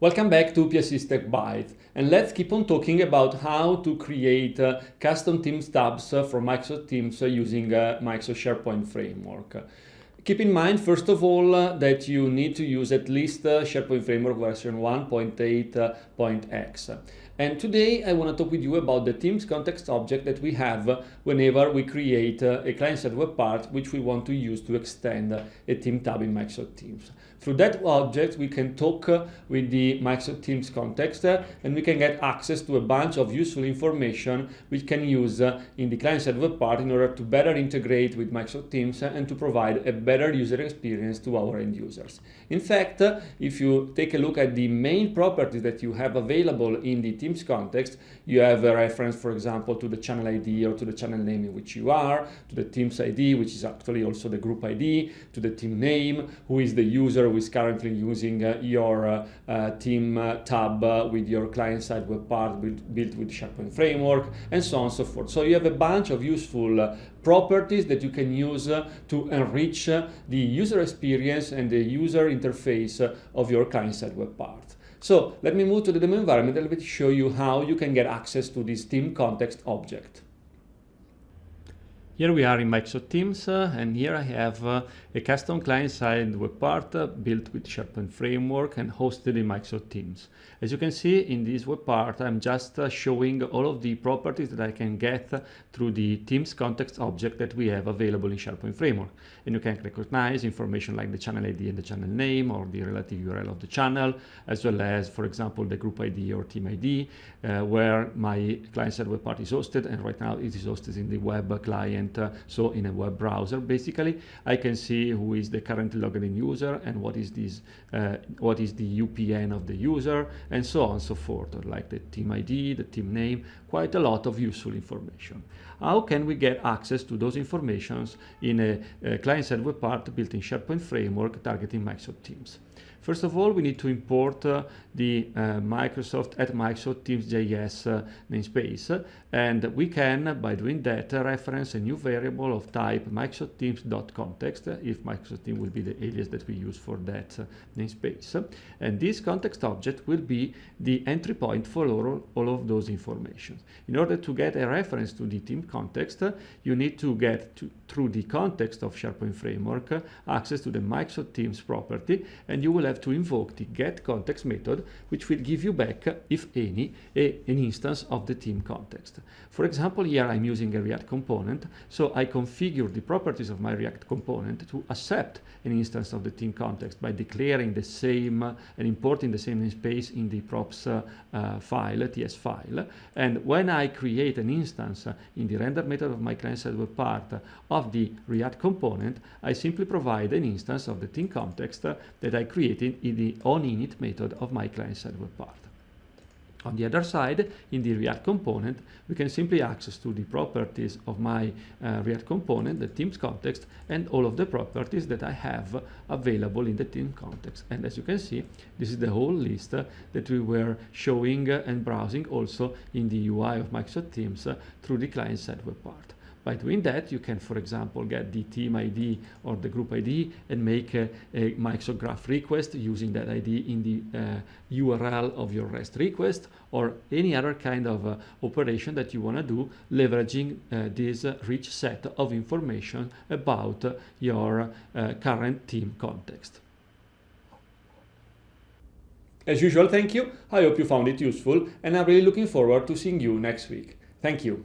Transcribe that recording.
Welcome back to PSC Tech Byte, and let's keep on talking about how to create custom Teams tabs for Microsoft Teams using Microsoft SharePoint Framework. Keep in mind, first of all, that you need to use at least SharePoint Framework version 1.8.x. And today I want to talk with you about the Teams context object that we have whenever we create a client-side web part which we want to use to extend a team tab in Microsoft Teams. Through that object, we can talk with the Microsoft Teams context and we can get access to a bunch of useful information we can use in the client-side web part in order to better integrate with Microsoft Teams and to provide a better user experience to our end users. In fact, if you take a look at the main properties that you have available in the Teams context, you have a reference, for example, to the channel ID or to the channel name in which you are, to the Teams ID, which is actually also the group ID, to the team name, who is the user who is currently using your team tab with your client-side web part built with SharePoint Framework, and so on and so forth. So you have a bunch of useful properties that you can use to enrich the user experience and the user interface of your client-side web part. So let me move to the demo environment and let me show you how you can get access to this team context object. Here we are in Microsoft Teams, and here I have a custom client-side web part built with SharePoint Framework and hosted in Microsoft Teams. As you can see in this web part, I'm just showing all of the properties that I can get through the Teams context object that we have available in SharePoint Framework. And you can recognize information like the channel ID and the channel name or the relative URL of the channel, as well as, for example, the group ID or team ID, where my client-side web part is hosted, and right now it is hosted in the web client. So in a web browser, basically, I can see who is the currently logged in user and what is the UPN of the user, and so on and so forth, like the team ID, the team name, quite a lot of useful information. How can we get access to those informations in a client-side web part built in SharePoint Framework targeting Microsoft Teams? First of all, we need to import the Microsoft Teams JS namespace, and we can, by doing that, reference a new variable of type Microsoft Teams.context, if Microsoft Teams will be the alias that we use for that namespace. And this context object will be the entry point for all of those information. In order to get a reference to the team context, you need to get through the context of SharePoint Framework access to the Microsoft Teams property, and you will have to invoke the getContext method, which will give you back, if any, an instance of the team context. For example, here I'm using a React component, so I configure the properties of my React component to accept an instance of the team context by declaring the same and importing the same namespace in the props file, TS file. And when I create an instance in the render method of my client-side web part of the React component, I simply provide an instance of the team context that I created in the onInit method of my client-side web part. On the other side, in the React component, we can simply access to the properties of my React component, the Teams context, and all of the properties that I have available in the team context. And as you can see, this is the whole list that we were showing and browsing also in the UI of Microsoft Teams through the client-side web part. By doing that, you can, for example, get the team ID or the group ID and make a Microsoft Graph request using that ID in the URL of your REST request, or any other kind of operation that you want to do, leveraging this rich set of information about your current team context. As usual, thank you. I hope you found it useful, and I'm really looking forward to seeing you next week. Thank you.